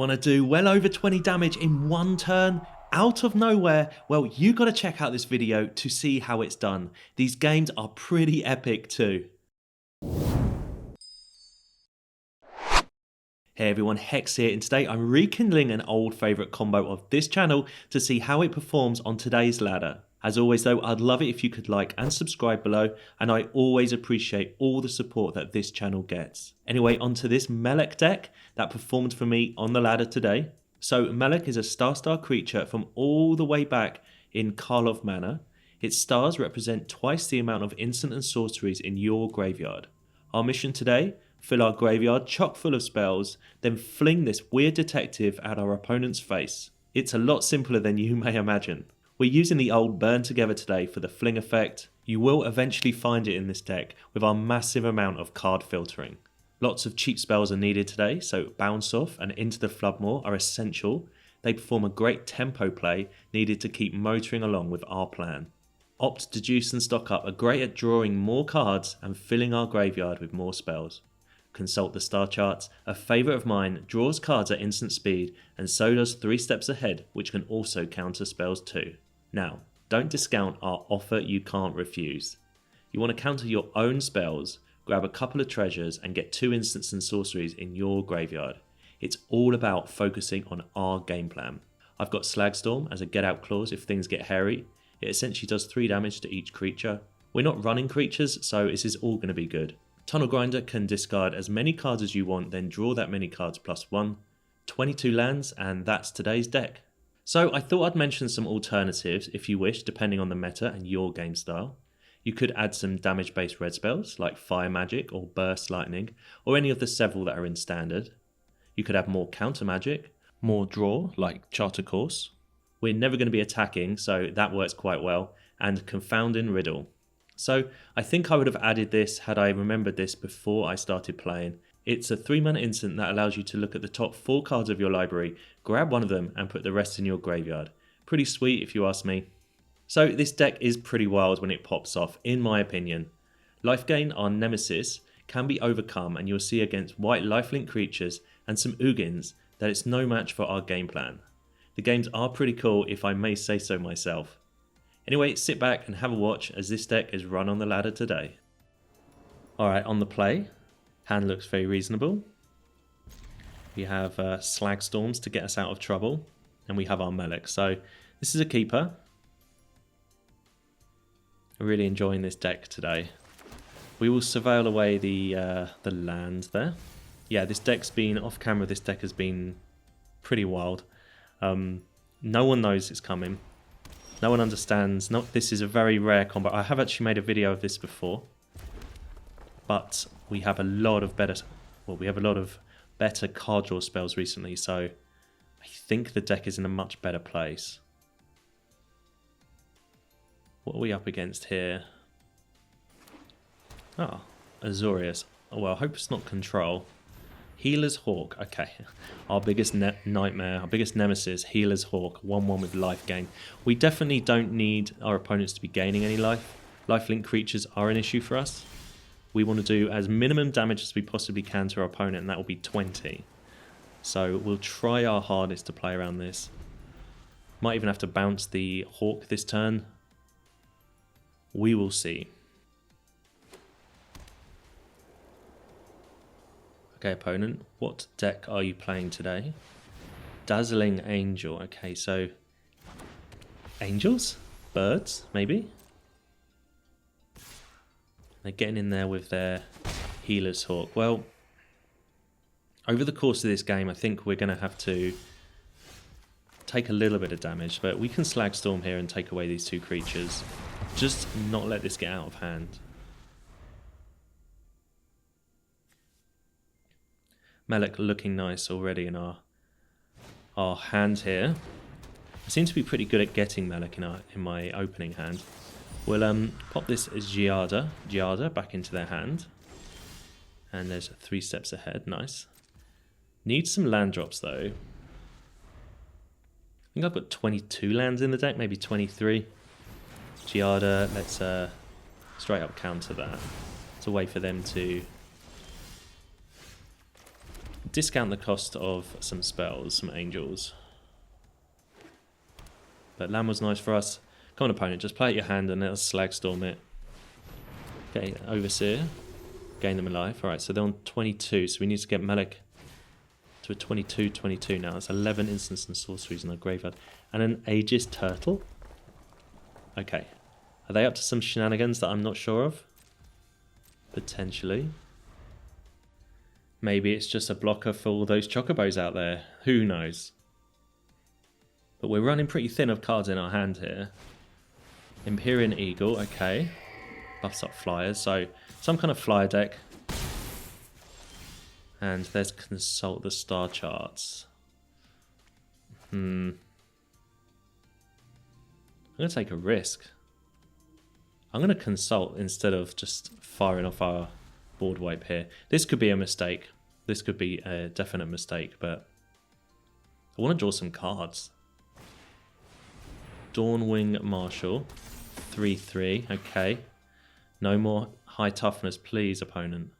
Want to do well over 20 damage in one turn? Out of nowhere? Well, you got to check out this video to see how it's done. These games are pretty epic too. Hey everyone, Hex here, and today I'm rekindling an old favourite combo of this channel to see how it performs on today's ladder. As always though, I'd love it if you could like and subscribe below, and I always appreciate all the support that this channel gets. Anyway, onto this MacLeod deck that performed for me on the ladder today. So MacLeod is a star creature from all the way back in Karlov Manor. Its stars represent twice the amount of instant and sorceries in your graveyard. Our mission today: fill our graveyard chock full of spells, then fling this weird detective at our opponent's face. It's a lot simpler than you may imagine. We're using the old Burn Together today for the fling effect. You will eventually find it in this deck with our massive amount of card filtering. Lots of cheap spells are needed today, so Bounce Off and Into the Floodmoor are essential. They perform a great tempo play needed to keep motoring along with our plan. Opt, Deduce and Stock Up are great at drawing more cards and filling our graveyard with more spells. Consult the star charts. A favourite of mine draws cards at instant speed, and so does 3 Steps Ahead, which can also counter spells too. Now, don't discount our offer you can't refuse. You want to counter your own spells, grab a couple of treasures and get 2 instants and sorceries in your graveyard. It's all about focusing on our game plan. I've got Slagstorm as a get out clause if things get hairy. It essentially does 3 damage to each creature. We're not running creatures, so this is all going to be good. Tunnel Grinder can discard as many cards as you want, then draw that many cards +1. 22 lands, and that's today's deck. So I thought I'd mention some alternatives if you wish, depending on the meta and your game style. You could add some damage based red spells like Fire Magic or Burst Lightning, or any of the several that are in standard. You could have more counter magic, more draw like Charter Course. We're never going to be attacking, so that works quite well, and Confounding Riddle. So I think I would have added this had I remembered this before I started playing. It's a 3-mana instant that allows you to look at the top 4 cards of your library, grab one of them and put the rest in your graveyard. Pretty sweet if you ask me. So this deck is pretty wild when it pops off, in my opinion. Life Gain, our nemesis, can be overcome, and you'll see against white lifelink creatures and some Ugins that it's no match for our game plan. The games are pretty cool if I may say so myself. Anyway, sit back and have a watch as this deck is run on the ladder today. Alright, on the play, hand looks very reasonable. We have Slag Storms to get us out of trouble, and we have our MacLeod. So this is a keeper. I'm really enjoying this deck today. We will surveil away the land there. Yeah, this deck's been off camera. This deck has been pretty wild. No one knows it's coming. No one understands. This is a very rare combo. I have actually made a video of this before, but we have a lot of better. Well, we have a lot of better card draw spells recently, so I think the deck is in a much better place. What are we up against here? Ah, Azorius. Oh, well, I hope it's not Control. Healer's Hawk. Okay, our biggest nightmare, our biggest nemesis, Healer's Hawk. 1/1 with life gain. We definitely don't need our opponents to be gaining any life. Lifelink creatures are an issue for us. We want to do as minimum damage as we possibly can to our opponent, and that will be 20. So we'll try our hardest to play around this. Might even have to bounce the Hawk this turn. We will see. Okay, opponent, what deck are you playing today? Dazzling Angel. Okay, so angels? Birds, maybe? They're getting in there with their Healer's Hawk. Well, over the course of this game, I think we're going to have to take a little bit of damage, but we can Slag Storm here and take away these 2 creatures. Just not let this get out of hand. MacLeod looking nice already in our hand here. I seem to be pretty good at getting MacLeod in my opening hand. We'll pop this Giada back into their hand. And there's 3 Steps Ahead, nice. Need some land drops though. I think I've got 22 lands in the deck, maybe 23. Giada, let's straight up counter that. It's a way for them to discount the cost of some spells, some angels. But land was nice for us. Come on, opponent, just play at your hand and let us Slagstorm it. Okay, Overseer. Gain them alive. Alright, so they're on 22, so we need to get Malik to a 22-22 now. That's 11 instants and sorceries in our graveyard. And an Aegis Turtle? Okay. Are they up to some shenanigans that I'm not sure of? Potentially. Maybe it's just a blocker for all those chocobos out there. Who knows? But we're running pretty thin of cards in our hand here. Empyrean Eagle, okay. Buffs up flyers, so some kind of flyer deck. And there's Consult the Star Charts. I'm going to take a risk. I'm going to consult instead of just firing off our board wipe here. This could be a mistake. This could be a definite mistake, but I want to draw some cards. Dawnwing Marshal. 3-3. Okay. No more high toughness, please, opponent.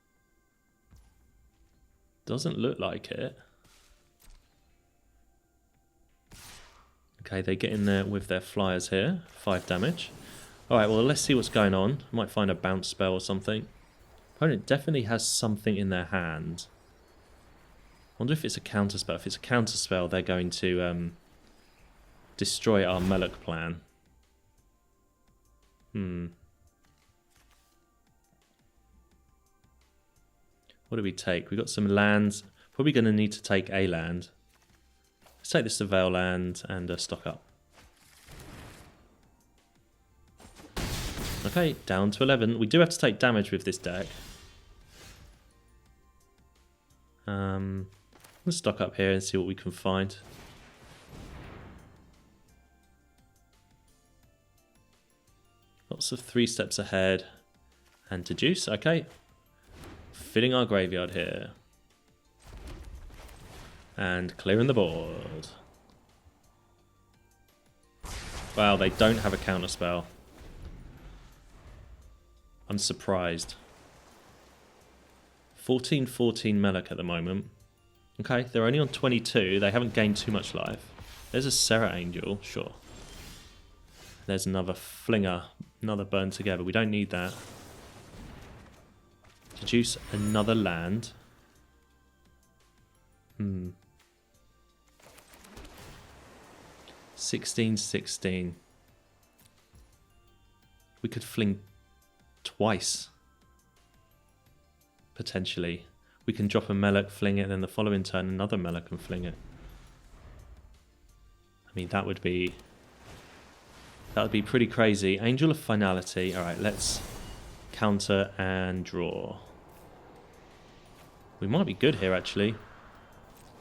Doesn't look like it. Okay, they get in there with their flyers here. 5 damage. Alright, well, let's see what's going on. Might find a bounce spell or something. Opponent definitely has something in their hand. Wonder if it's a counter spell. If it's a counter spell, they're going to destroy our Melek plan. What do we take? We've got some lands. Probably going to need to take a land. Let's take this to Veil Land and stock up. Okay, down to 11. We do have to take damage with this deck. Let's stock up here and see what we can find. Lots of 3 steps ahead. And to juice, okay. Filling our graveyard here. And clearing the board. Wow, they don't have a counter spell. I'm surprised. 14-14 Melek at the moment. Okay, they're only on 22. They haven't gained too much life. There's a Serra Angel, sure. There's another Flinger, another Burn Together. We don't need that. Deduce another land. 16-16. We could fling twice. Potentially. We can drop a Melek, fling it, and then the following turn another Melek and fling it. I mean, that would be pretty crazy. Angel of Finality. Alright, let's counter and draw. We might be good here, actually.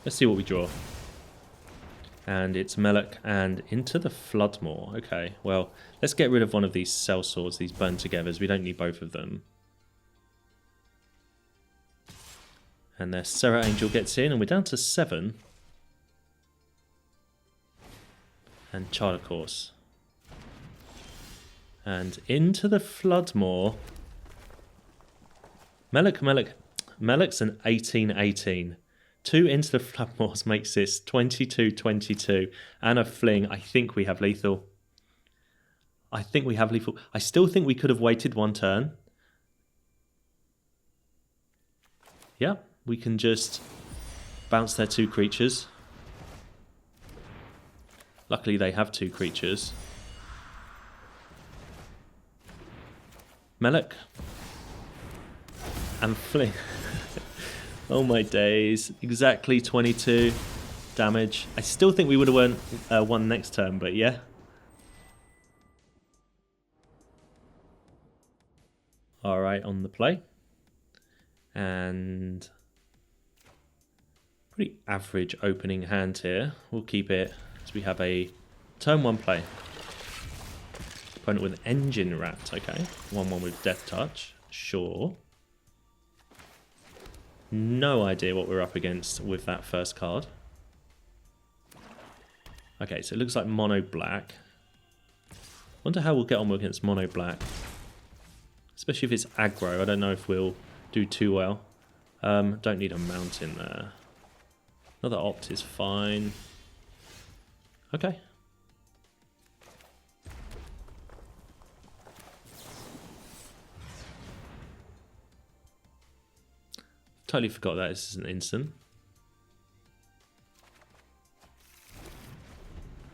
Let's see what we draw. And it's Melek and into the Floodmoor. Okay, well, let's get rid of one of these Cell Swords, these Burn Togethers. We don't need both of them. And their Serra Angel gets in, and we're down to 7. And Chart of Course. And into the Floodmoor. Melek's an 18-18. 2 into the Floodmoors makes this 22-22. And a fling. I think we have lethal. I still think we could have waited 1 turn. Yeah, we can just bounce their 2 creatures. Luckily they have 2 creatures. Melek. And fling. Oh my days. Exactly 22 damage. I still think we would have won next turn, but yeah. Alright, on the play. And pretty average opening hand here. We'll keep it as we have a turn 1 play. Opponent with Engine Rat, okay. 1-1 with Death Touch, sure. No idea what we're up against with that first card. Okay, so it looks like mono black. Wonder how we'll get on against mono black. Especially if it's aggro, I don't know if we'll do too well. Don't need a mountain there. Another opt is fine. Okay. Totally forgot that this is an instant.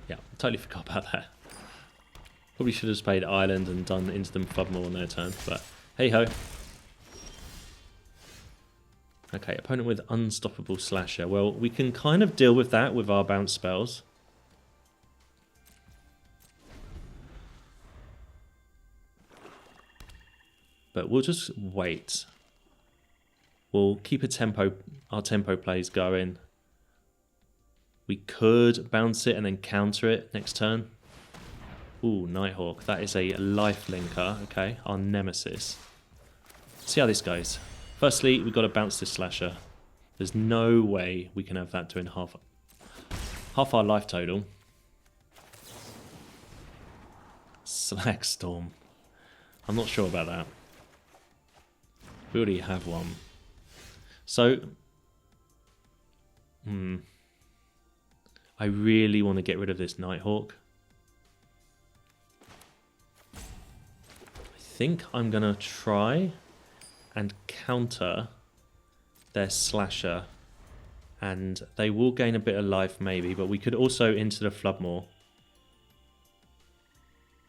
Yeah, totally forgot about that. Probably should have played Island and done instant Floodmore on their turn, but hey ho. Okay, opponent with Unstoppable Slasher. Well, we can kind of deal with that with our bounce spells. But we'll just wait. We'll keep our tempo plays going. We could bounce it and then counter it next turn. Ooh, Nighthawk. That is a life linker. Okay, our nemesis. See how this goes. Firstly, we've got to bounce this Slasher. There's no way we can have that doing half our life total. Slack Storm. I'm not sure about that. We already have one. So, I really want to get rid of this Nighthawk. I think I'm going to try and counter their Slasher. And they will gain a bit of life maybe, but we could also into the Floodmore.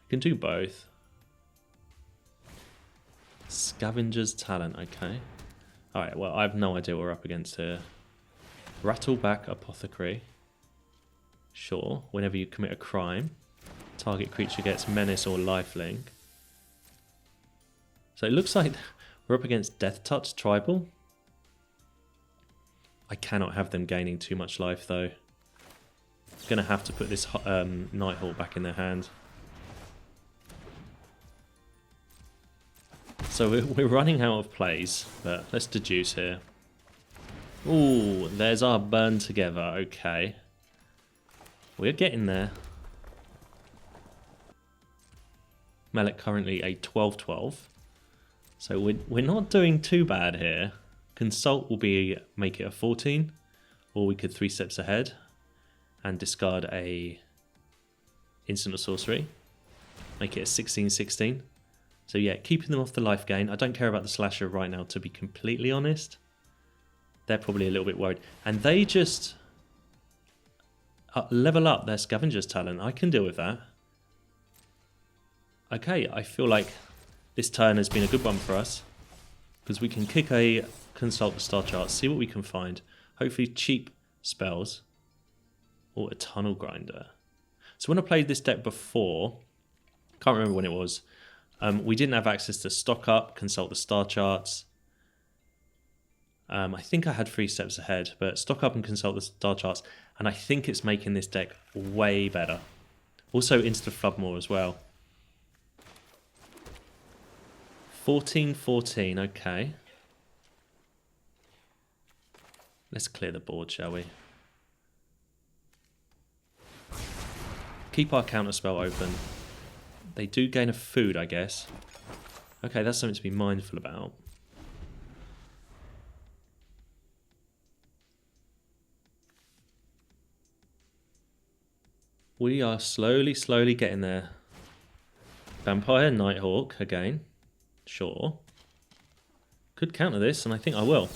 We can do both. Scavenger's Talent, okay. Alright, well, I have no idea what we're up against here. Rattleback Apothecary. Sure, whenever you commit a crime, target creature gets Menace or Lifelink. So it looks like we're up against Death Touch Tribal. I cannot have them gaining too much life, though. I'm going to have to put this Nighthawk back in their hand. So we're running out of plays, but let's deduce here. Ooh, there's our burn together. Okay. We're getting there. Malek currently a 12-12. So we're not doing too bad here. Consult will make it a 14. Or we could 3 steps ahead and discard a instant or sorcery. Make it a 16-16. So yeah, keeping them off the life gain. I don't care about the Slasher right now, to be completely honest. They're probably a little bit worried. And they just level up their Scavenger's Talent. I can deal with that. Okay, I feel like this turn has been a good one for us. Because we can consult the star chart, see what we can find. Hopefully cheap spells. Or a Tunnel Grinder. So when I played this deck before, can't remember when it was, we didn't have access to stock up, consult the star charts. I think I had 3 steps ahead, but stock up and consult the star charts, and I think it's making this deck way better. Also into the Floodmore as well. 14-14, okay. Let's clear the board, shall we? Keep our counterspell open. They do gain a food, I guess. Okay, that's something to be mindful about. We are slowly getting there. Vampire Nighthawk again. Sure. Could counter this, and I think I will.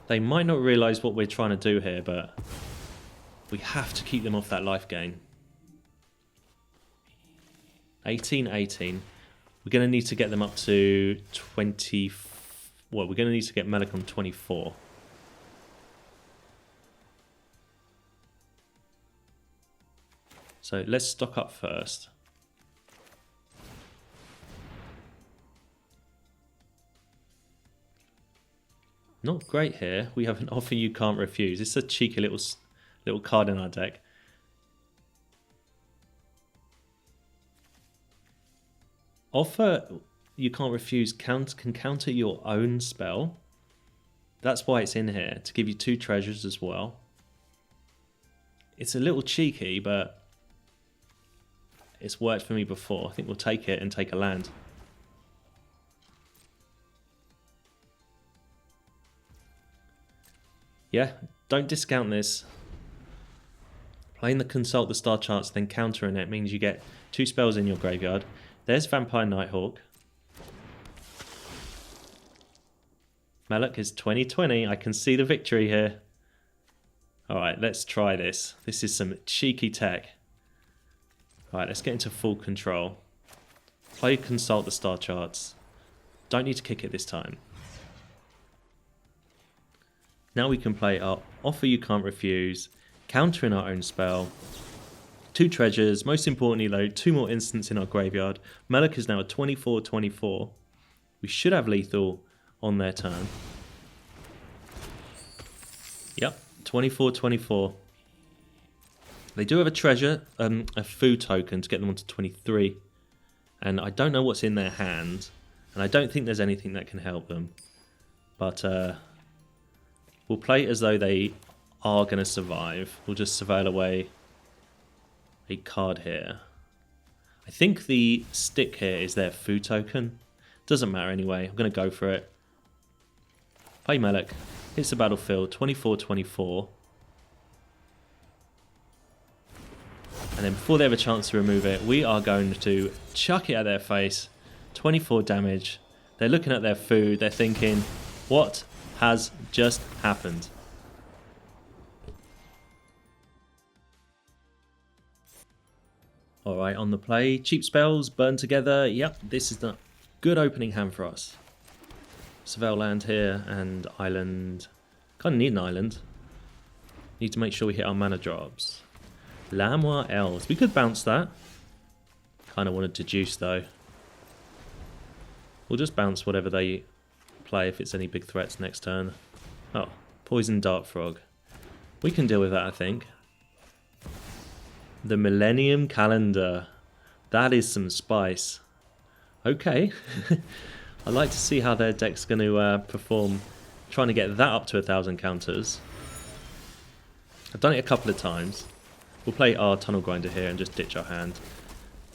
They might not realise what we're trying to do here, but we have to keep them off that life gain. 18-18. We're going to need to get them up to 20... Well, we're going to need to get Malek on 24. So let's stock up first. Not great here. We have an offer you can't refuse. It's a cheeky little card in our deck. Offer you can't refuse can counter your own spell. That's why it's in here, to give you 2 treasures as well. It's a little cheeky, but it's worked for me before. I think we'll take it and take a land. Yeah, don't discount this. Playing the Consult the Star Charts, then countering it means you get 2 spells in your graveyard. There's Vampire Nighthawk. Malak is 2020. I can see the victory here. Alright, let's try this. This is some cheeky tech. Alright, let's get into full control. Play Consult the Star Charts. Don't need to kick it this time. Now we can play our Offer You Can't Refuse, countering our own spell. 2 treasures, most importantly though, 2 more instants in our graveyard. Malak is now a 24-24. We should have lethal on their turn. Yep, 24-24. They do have a treasure, a food token to get them onto 23. And I don't know what's in their hand. And I don't think there's anything that can help them. But we'll play it as though they are going to survive. We'll just surveil away a card here. I think the stick here is their food token. Doesn't matter anyway. I'm going to go for it. Play Malak. Hits the battlefield. 24-24. And then before they have a chance to remove it, we are going to chuck it at their face. 24 damage. They're looking at their food. They're thinking, what has just happened? Alright, on the play. Cheap spells, burn together. Yep, this is the good opening hand for us. Surveil land here and island. Kind of need an island. Need to make sure we hit our mana drops. Lamoire Elves. We could bounce that. Kind of wanted to juice though. We'll just bounce whatever they play if it's any big threats next turn. Oh, Poison Dart Frog. We can deal with that, I think. The Millennium Calendar. That is some spice. Okay. I'd like to see how their deck's going to perform trying to get that up to 1,000 counters. I've done it a couple of times. We'll play our Tunnel Grinder here and just ditch our hand.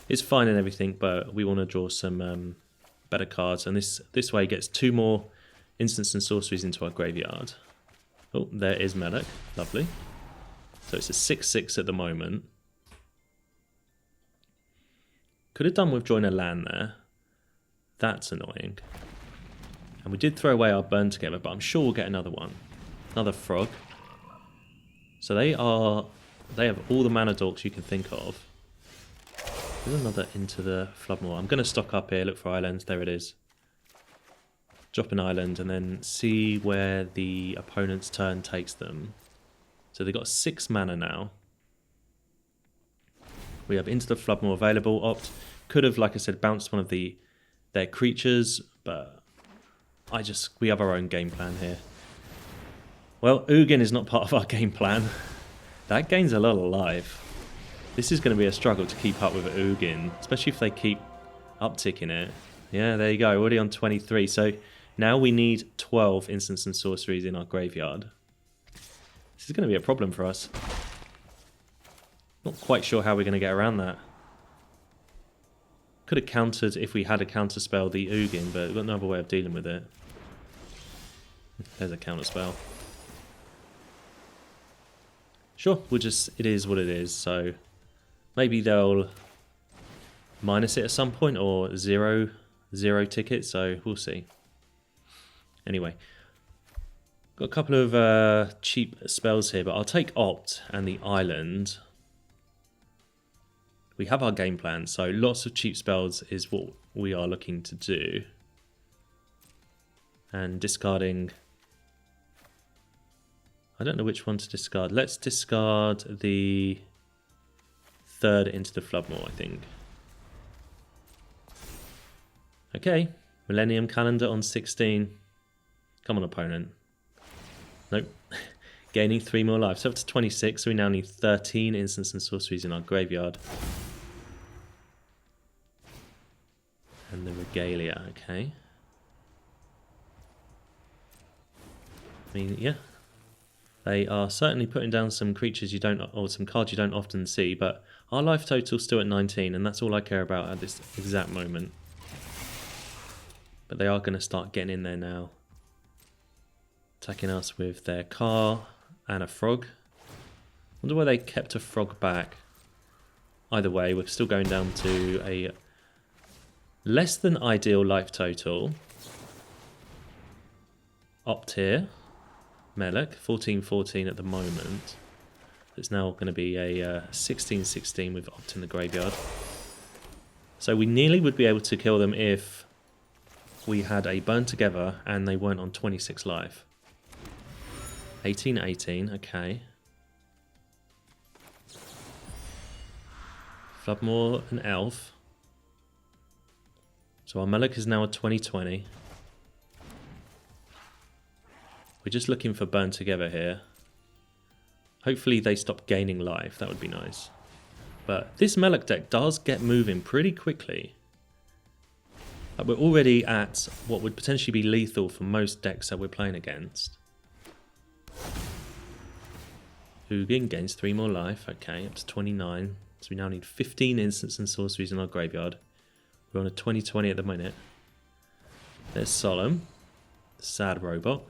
It's fine and everything, but we want to draw some better cards. And this way gets 2 more instants and sorceries into our graveyard. Oh, there is Malak. Lovely. So it's a 6-6 at the moment. Could have done with drawing a land there. That's annoying. And we did throw away our burn together, but I'm sure we'll get another one. Another frog. So they have all the mana dorks you can think of. There's another into the Floodmoor. I'm going to stock up here, look for islands. There it is. Drop an island and then see where the opponent's turn takes them. So they've got 6 mana now. We have Into the Floodmoor available. Opt could have, like I said, bounced one of their creatures, but we have our own game plan here. Well, Ugin is not part of our game plan. That gains a lot of life. This is going to be a struggle to keep up with Ugin, especially if they keep upticking it. Yeah, there you go, already on 23. So now we need 12 instants and sorceries in our graveyard. This is going to be a problem for us. Not quite sure how we're going to get around that. Could have countered, if we had a counter spell, the Ugin, but we've got no other way of dealing with it. There's a counter spell. Sure, it is what it is, so maybe they'll minus it at some point, or zero ticket, so we'll see. Anyway, got a couple of cheap spells here, but I'll take Opt and the Island. We have our game plan, so lots of cheap spells is what we are looking to do. And discarding... I don't know which one to discard. Let's discard the 3rd Into the Floodmoor, I think. Okay, Millennium Calendar on 16. Come on, opponent. Nope. Gaining 3 more lives. So up to 26, so we now need 13 instants and sorceries in our graveyard. And the Regalia, okay. I mean, yeah. They are certainly putting down some creatures you don't, or some cards you don't often see, but our life total's still at 19, and that's all I care about at this exact moment. But they are going to start getting in there now. Attacking us with their car and a frog. Wonder why they kept a frog back. Either way, we're still going down to a less than ideal life total. Opt here. Melek, 14-14 at the moment. It's now going to be a 16-16 with Opt in the graveyard. So we nearly would be able to kill them if we had a burn together and they weren't on 26 life. 18-18, okay. Floodmore and Elf. So our Melek is now at 20-20. We're just looking for burn together here. Hopefully they stop gaining life, that would be nice. But this Melek deck does get moving pretty quickly. Like we're already at what would potentially be lethal for most decks that we're playing against. Ugin gains 3 more life, okay, up to 29. So we now need 15 instants and sorceries in our graveyard. We're on a 20-20 at the minute. There's Solemn, the sad robot.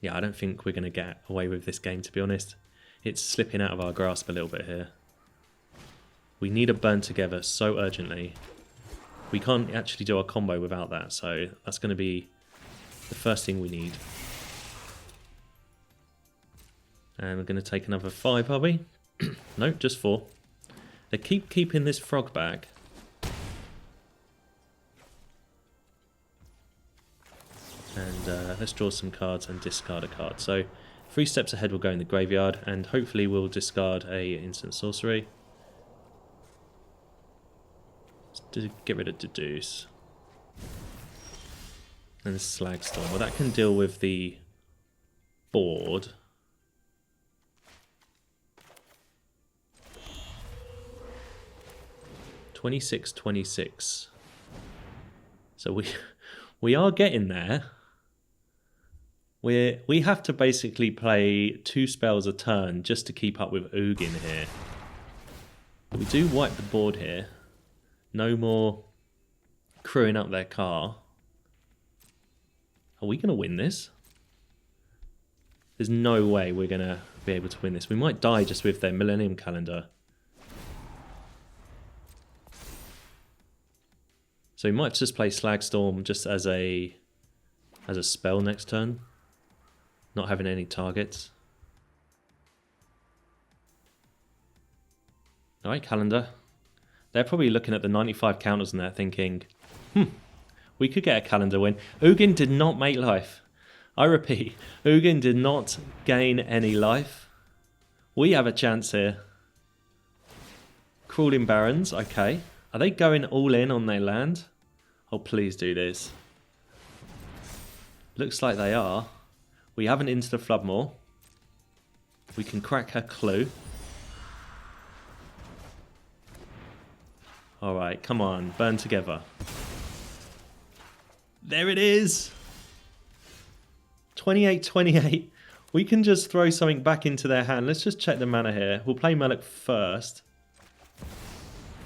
Yeah, I don't think we're going to get away with this game, to be honest. It's slipping out of our grasp a little bit here. We need a burn together so urgently. We can't actually do our combo without that, so that's going to be the first thing we need. And we're going to take another 5, are we? No, just 4. They keep keeping this frog back. And let's draw some cards and discard a card. So 3 steps ahead we'll go in the graveyard, and hopefully we'll discard a instant sorcery. Let's get rid of Deduce. And Slagstorm. Well, that can deal with the board. $26-26. So we are getting there. We have to basically play 2 spells a turn just to keep up with Ugin here. But we do wipe the board here. No more crewing up their car. Are we going to win this? There's no way we're going to be able to win this. We might die just with their Millennium Calendar. So we might just play Slagstorm just as a spell next turn. Not having any targets. Alright, Calendar. They're probably looking at the 95 counters and they're thinking, we could get a Calendar win. Ugin did not make life. I repeat, Ugin did not gain any life. We have a chance here. Crawling Barons, okay. Are they going all in on their land? Oh, please do this. Looks like they are. We haven't into the Floodmore. We can crack her clue. Alright, come on, burn together. There it is! 28-28. We can just throw something back into their hand. Let's just check the mana here. We'll play Melek first.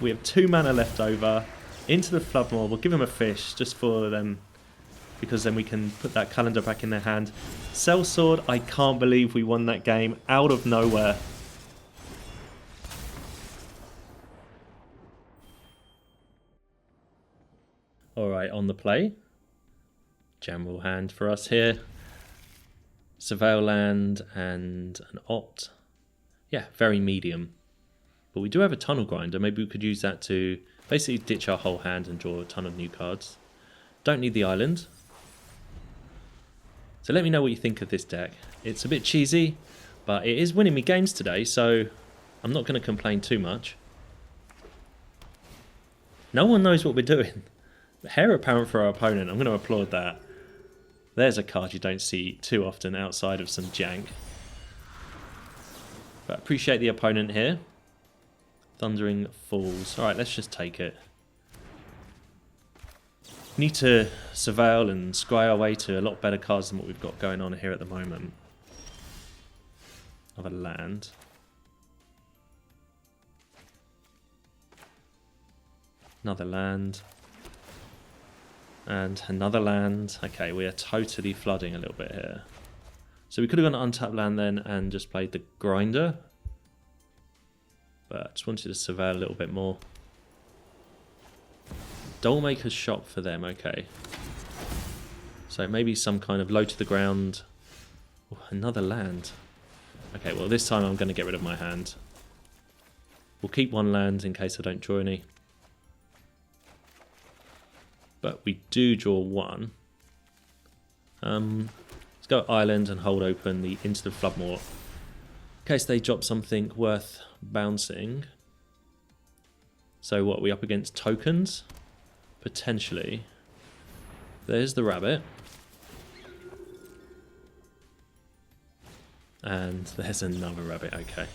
We have 2 mana left over. Into the Floodmore. We'll give them a fish just for them, because then we can put that Calendar back in their hand. Sellsword, I can't believe we won that game out of nowhere. Alright, on the play. General hand for us here. Surveil land and an Opt. Yeah, very medium. But we do have a Tunnel Grinder. Maybe we could use that to basically ditch our whole hand and draw a ton of new cards. Don't need the island. So let me know what you think of this deck. It's a bit cheesy, but it is winning me games today, so I'm not going to complain too much. No one knows what we're doing. Heir apparent for our opponent. I'm going to applaud that. There's a card you don't see too often outside of some jank. But appreciate the opponent here. Thundering Falls. Alright, let's just take it. Need to surveil and scry our way to a lot better cards than what we've got going on here at the moment. Of a land. Another land. And another land. Okay, we are totally flooding a little bit here. So we could have gone untapped land then and just played the grinder. But I just wanted to survey a little bit more. Dollmaker's shop for them, okay. So maybe some kind of low to the ground. Oh, another land. Okay, well this time I'm going to get rid of my hand. We'll keep one land in case I don't draw any. But we do draw one. Let's go island and hold open the instant Floodmore. In case they drop something worth bouncing. So what, are we up against tokens? Potentially. There's the rabbit. And there's another rabbit, okay.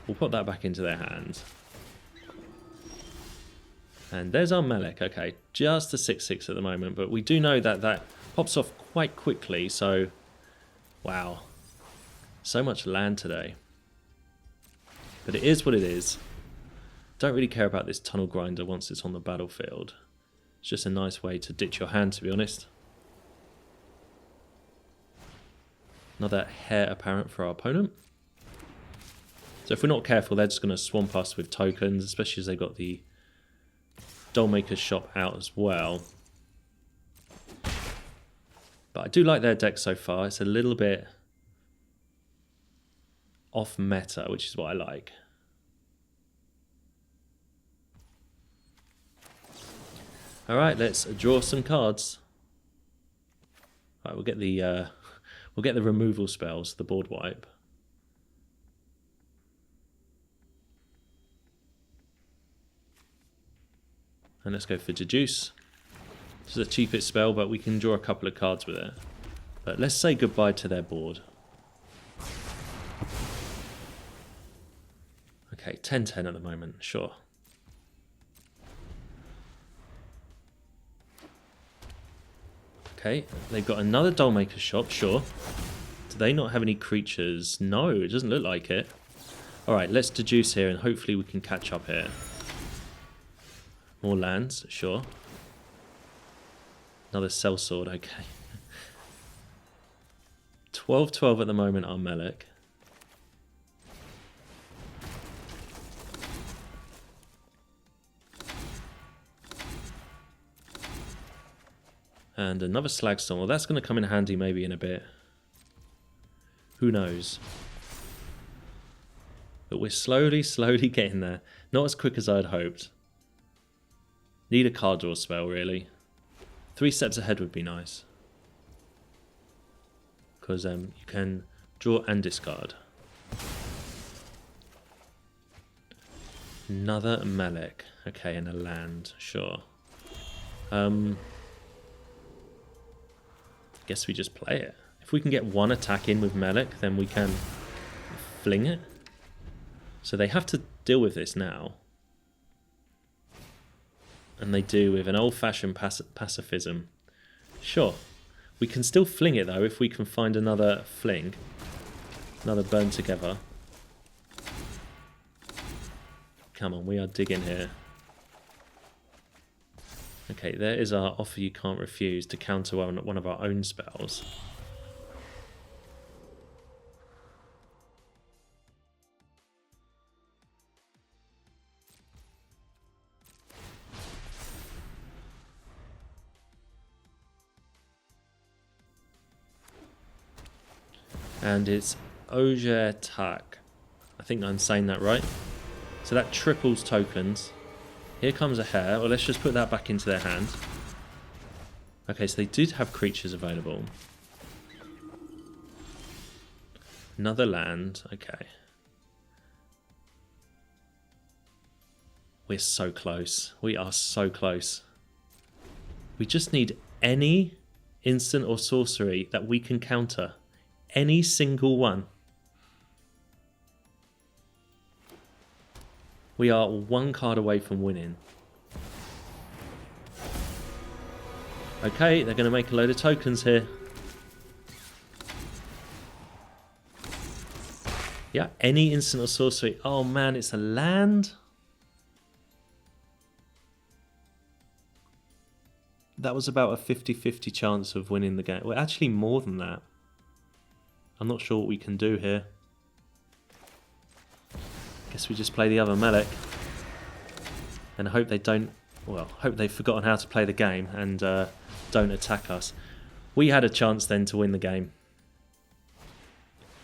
We'll put that back into their hand. And there's our Melek, okay. Just a 6/6 at the moment, but we do know that that pops off quite quickly, so... Wow. So much land today. But it is what it is. Don't really care about this tunnel grinder once it's on the battlefield. It's just a nice way to ditch your hand, to be honest. Another heir apparent for our opponent. So if we're not careful, they're just going to swamp us with tokens, especially as they got the Dollmaker's shop out as well. But I do like their deck so far. It's a little bit off meta, which is what I like. Alright, let's draw some cards. Alright, we'll get the removal spells, the board wipe. And let's go for Deduce. This is the cheapest spell, but we can draw a couple of cards with it. But let's say goodbye to their board. Okay, 10-10 at the moment, sure. Okay, they've got another Dollmaker's shop, sure. Do they not have any creatures? No, it doesn't look like it. Alright, let's Deduce here and hopefully we can catch up here. More lands, sure. Another sellsword, okay. 12-12 at the moment, our Melek. And another Slagstorm. Well, that's going to come in handy maybe in a bit. Who knows? But we're slowly getting there. Not as quick as I'd hoped. Need a card draw spell, really. 3 steps ahead would be nice. Because you can draw and discard. Another Melek. Okay, and a land, sure. Guess we just play it. If we can get one attack in with Melek, then we can fling it. So they have to deal with this now. And they do with an old-fashioned pacifism. Sure. We can still fling it, though, if we can find another fling. Another burn together. Come on, we are digging here. Okay, there is our offer you can't refuse to counter one of our own spells. And it's Ojertak. I think I'm saying that right. So that triples tokens. Here comes a hare. Well, let's just put that back into their hand. Okay, so they did have creatures available. Another land. Okay. We're so close. We are so close. We just need any instant or sorcery that we can counter. Any single one. We are one card away from winning. Okay, they're going to make a load of tokens here. Yeah, any instant or sorcery. Oh man, it's a land? that was about a 50-50 chance of winning the game. Well, actually more than that. I'm not sure what we can do here. Guess we just play the other Melek. And hope they don't... Well, hope they've forgotten how to play the game and don't attack us. We had a chance then to win the game.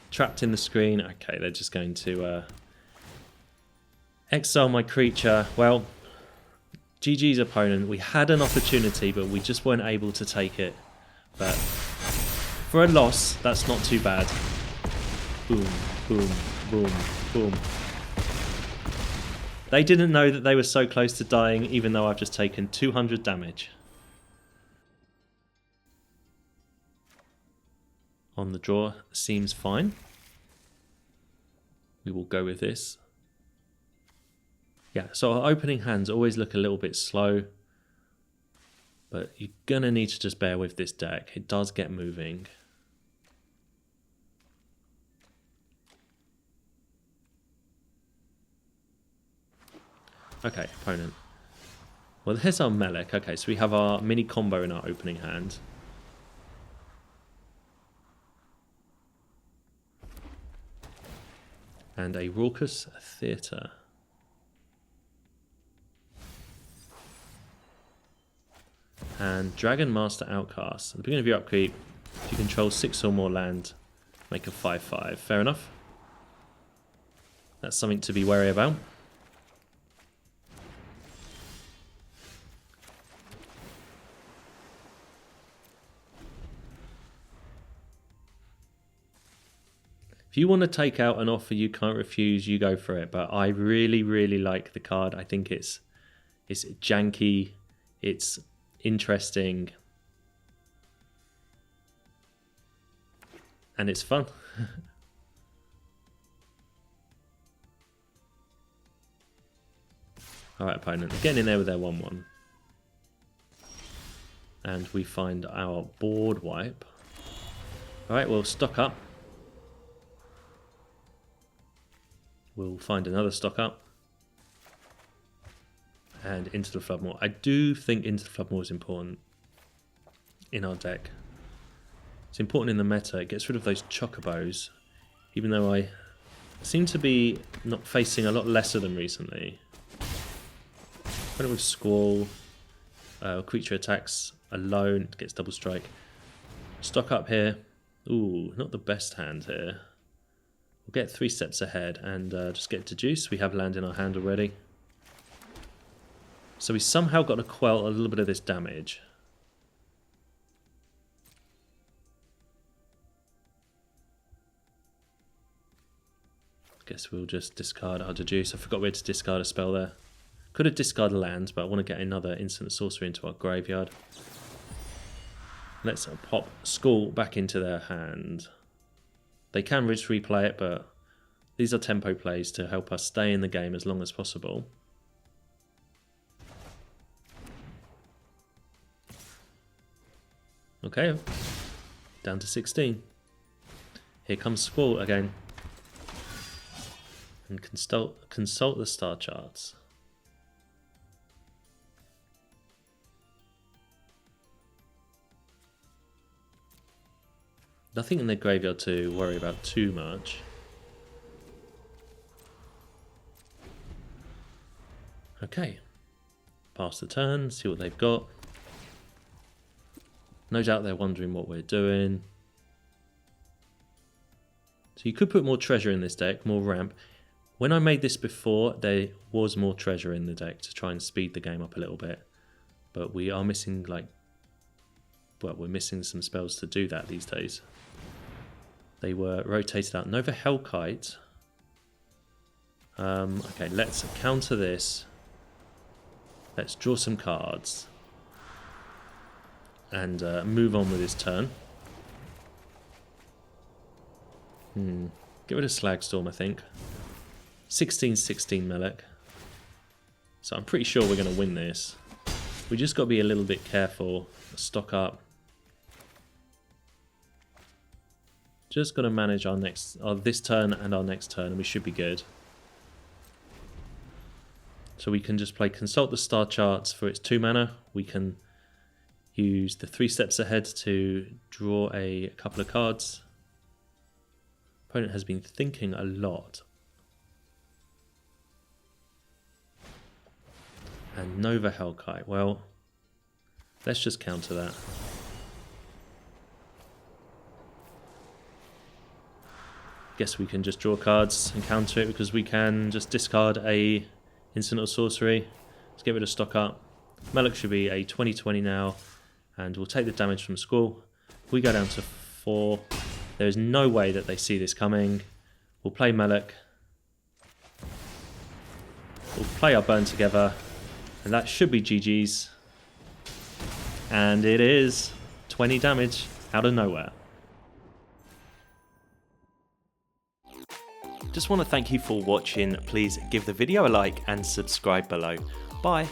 Trapped in the screen. Okay, they're just going to exile my creature. Well, GG's opponent. We had an opportunity, but we just weren't able to take it. But for a loss, that's not too bad. Boom, boom, boom, boom. They didn't know that they were so close to dying, even though I've just taken 200 damage. On the draw seems fine. We will go with this. Yeah, so our opening hands always look a little bit slow. But you're going to need to just bear with this deck. It does get moving. Okay, opponent. Well, here's our Melek. Okay, so we have our mini combo in our opening hand. And a Raucous Theatre. And Dragon Master Outcast. At the beginning of your upkeep, if you control 6 or more land, make a 5/5. Fair enough. That's something to be wary about. If you want to take out an offer you can't refuse, you go for it. But I really, really like the card. I think it's janky. It's interesting. And it's fun. Alright, opponent. Getting in there with their 1/1. And we find our board wipe. Alright, we'll stock up. We'll find another stock up. And Into the Floodmoor. I do think Into the Floodmoor is important in our deck. It's important in the meta. It gets rid of those chocobos. Even though I seem to be not facing a lot less of them recently. Put it with Squall. Creature attacks alone. Gets double strike. Stock up here. Ooh, not the best hand here. We'll get 3 steps ahead and just get to juice. We have land in our hand already. So we somehow got to quell a little bit of this damage. Guess we'll just discard our deduce. I forgot we had to discard a spell there. Could have discarded lands, but I want to get another instant sorcery into our graveyard. Let's pop Skull back into their hand. They can just replay it, but these are tempo plays to help us stay in the game as long as possible. Okay, down to 16. Here comes Squall again. And consult the star charts. Nothing in their graveyard to worry about too much. Okay. Pass the turn, see what they've got. No doubt they're wondering what we're doing. So you could put more treasure in this deck, more ramp. When I made this before, there was more treasure in the deck to try and speed the game up a little bit. But we are missing, we're missing some spells to do that these days. They were rotated out. Nova Hellkite. Okay, let's counter this. Let's draw some cards. And move on with his turn. Get rid of Slagstorm, I think. 16-16 Melek. So I'm pretty sure we're going to win this. We just got to be a little bit careful. Stock up. Just got to manage our this turn and our next turn, and we should be good. So we can just play Consult the Star Charts for its 2 mana. We can use the 3 steps ahead to draw a couple of cards. Opponent has been thinking a lot. And Nova Hellkite. Well, let's just counter that. Guess we can just draw cards and counter it because we can just discard a instant or sorcery. Let's get rid of stock up. MacLeod should be a 20/20 now, and we'll take the damage from school. We go down to 4. There is no way that they see this coming. We'll play MacLeod. We'll play our burn together, and that should be GG's. And it is 20 damage out of nowhere. Just want to thank you for watching. Please give the video a like and subscribe below. Bye.